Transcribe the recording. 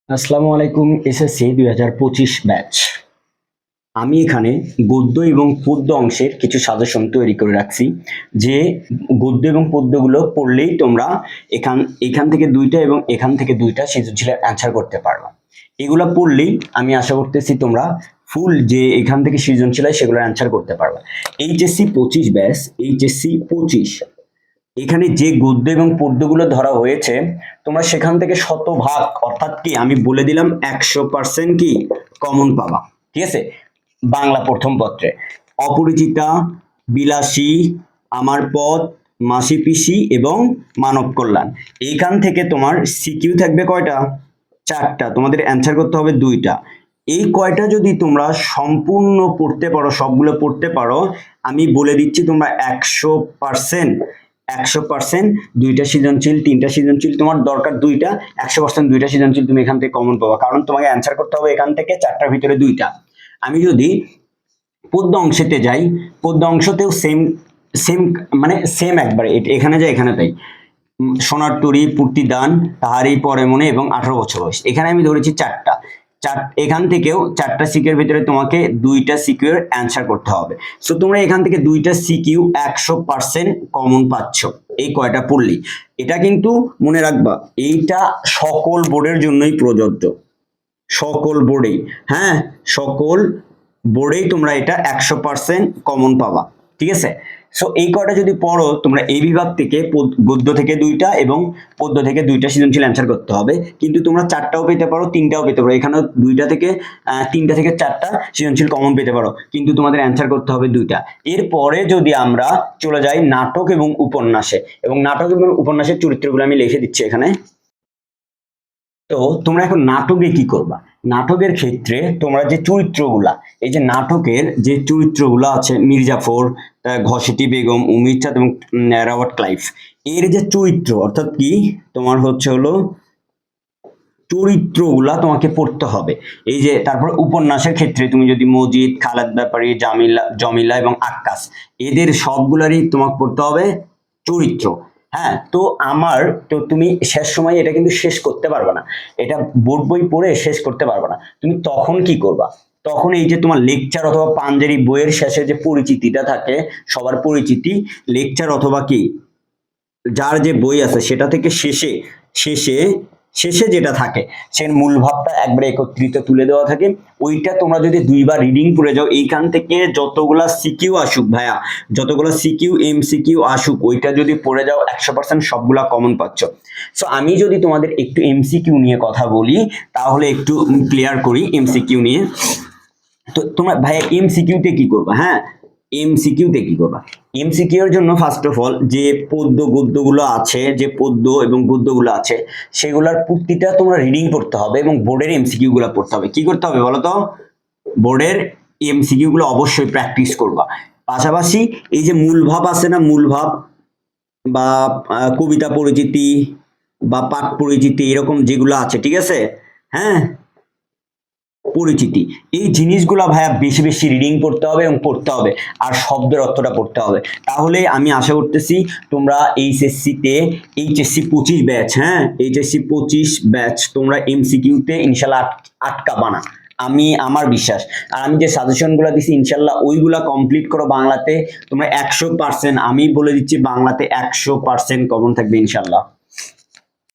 আসসালামু আলাইকুম। SSC 2025 batch. আমি এখানে গদ্য এবং পদ্য অংশের কিছু সাজেশন তৈরি করে রাখছি, যে গদ্য এবং পদ্যগুলো পড়লেই তোমরা এখান থেকে দুইটা এবং এখান থেকে দুইটা সৃজনশীলের অ্যান্সার করতে পারবে। এগুলা পড়লেই আমি আশা করতেছি তোমরা ফুল যে এখান থেকে সৃজনশীল হয় সেগুলোর অ্যান্সার করতে পারবে। এইচএসসি 25 ব্যাচ, এইচএসসি 25, এখানে যে গদ্য এবং পদ্যগুলো ধরা হয়েছে তোমরা সেখান থেকে শতভাগ, অর্থাৎ কি আমি বলে দিলাম 100% কি কমন পাবা। ঠিক আছে? বাংলা প্রথম পত্রে অপরিচিতা, বিলাসী, আমার পথ, মাসি পিসি এবং মানব কল্যাণ, এইখান থেকে তোমার সিকিউ থাকবে কয়টা? 4টা। তোমাদের অ্যান্সার করতে হবে 2টা। এই কয়টা যদি তোমরা সম্পূর্ণ পড়তে পারো, সবগুলো পড়তে পারো, আমি বলে দিচ্ছি তোমরা 100%, 100% 2টা সৃজনশীল, 3টা সৃজনশীল, তোমার দরকার 2টা, 100% 2টা সৃজনশীল তুমি এখান থেকে কমন পাবা, কারণ তোমাকে অ্যান্সার করতে হবে এখান থেকে 4টার ভিতরে 2টা। আমি যদি পদ্য অংশেতে যাই, পদ্য অংশতেও সেম সেম মানে সেম একবারে এখানে যাই এখানে তাই। সোনার তরী, পূর্তিদান, তাহারই পরে মনে এবং 18 বছর বয়স, এখানে আমি ধরেছি 4টা। এখান থেকেও 4টা সিকিউর ভিতরে তোমাকে 2টা সিকিউর অ্যান্সার করতে হবে। সো তোমরা এখান থেকে 2টা সিকিউ 100% কমন পাচ্ছ এই কয়টা পড়লেই। এটা কিন্তু মনে রাখবা, এইটা সকল বোর্ডের জন্যই প্রযোজ্য, সকল বোর্ডেই। হ্যাঁ, সকল বোর্ডেই তোমরা এটা 100% কমন পাবা। ঠিক আছে? সো এই কয়টা যদি পড়ো তোমরা এই বিভাগ থেকে, গদ্য থেকে 2টা এবং পদ্য থেকে 2টা সৃজনশীল অ্যান্সার করতে হবে, কিন্তু তোমরা 4টাও পেতে পারো, 3টাও পেতে পারো, এখানে 2টা থেকে 3টা থেকে 4টা সৃজনশীল কমন পেতে পারো, কিন্তু তোমাদের অ্যান্সার করতে হবে 2টা। এরপরে যদি আমরা চলে যাই নাটক এবং উপন্যাসে, এবং নাটক এবং উপন্যাসের চরিত্রগুলো আমি লিখে দিচ্ছি এখানে। তো তোমরা এখন নাটকে কি করবা? নাটকের ক্ষেত্রে তোমরা যে চরিত্রগুলা, এই যে নাটকের যে চরিত্রগুলো আছে, মির্জাফর, ঘসেটি বেগম, উমির চাঁদ এবং রবার্ট ক্লাইভ, এর যে চরিত্র, অর্থাৎ কি তোমার হচ্ছে হলো চরিত্রগুলা তোমাকে পড়তে হবে। এই যে তারপর উপন্যাসের ক্ষেত্রে তুমি যদি মজিদ, খালেদ ব্যাপারী, জমিলা এবং আক্কাস, এদের সবগুলারই তোমাকে পড়তে হবে চরিত্র। হ্যাঁ, তো তুমি শেষ সময় এটা কিন্তু শেষ করতে পারবে না, এটা বোর্ড বই পড়ে শেষ করতে পারবে না। তুমি তখন কি করবা? তখন এই যে তোমার লেকচার অথবা পাঞ্জেরি বইয়ের শেষে যে পরিচিতিটা থাকে, সবার পরিচিতি, লেকচার অথবা কি যার যে বই আছে সেটা থেকে শেষে শেষে শেষে যেটা থাকে সে মূল ভাবটা একবারে একত্রিত তুলে দেওয়া থাকে। ওইটা তোমরা যদি 2বার রিডিং করে যাও, এইখান থেকে যতগুলা সিকিউ আসুক ভাইয়া, যতগুলা সিকিউ এমসিকিউ আসুক, ওইটা যদি পড়ে যাও 100% সবগুলা কমন পাচ্ছ। সো আমি যদি তোমাদের একটু এমসিকিউ নিয়ে কথা বলি, তাহলে একটু ক্লিয়ার করি এমসিকিউ নিয়ে। তো তোমরা ভাইয়া এমসিকিউতে কি করবা? হ্যাঁ, এমসিকিউতে কি করবা? এমসিকিউ এর জন্য ফার্স্ট অফ অল যে পদ্য গদ্যগুলো আছে, যে পদ্য এবং গদ্যগুলো আছে, সেগুলোর প্রতিটা তোমরা রিডিং করতে হবে এবং বোর্ডের এমসিকিউ গুলো পড়তে হবে। কি করতে হবে বলো তো? বোর্ডের এমসিকিউ গুলো অবশ্যই প্র্যাকটিস করবা। পাশাপাশি এই যে মূল ভাব আছে না, মূল ভাব বা কবিতা পরিচিতি বা পাঠ পরিচিতি, এরকম যেগুলো আছে, ঠিক আছে? হ্যাঁ, পরিচিতি, এই জিনিসগুলা ভাইয়া বেশি বেশি রিডিং পড়তে হবে এবং পড়তে হবে, আর শব্দের অর্থটা পড়তে হবে। তাহলে আমি আশা করতেছি তোমরা এইচএসসি 25 ব্যাচ, হ্যাঁ এইচএসসি 25 ব্যাচ তোমরা এমসিকিউতে ইনশাল্লাহ আটকাবা না, আমার বিশ্বাস। আর আমি যে সাজেশনগুলো দিছি ইনশাল্লাহ ওইগুলা কমপ্লিট করো। বাংলাতে তোমরা 100%, আমি বলে দিচ্ছি বাংলাতে 100% কমন থাকবে ইনশাল্লাহ।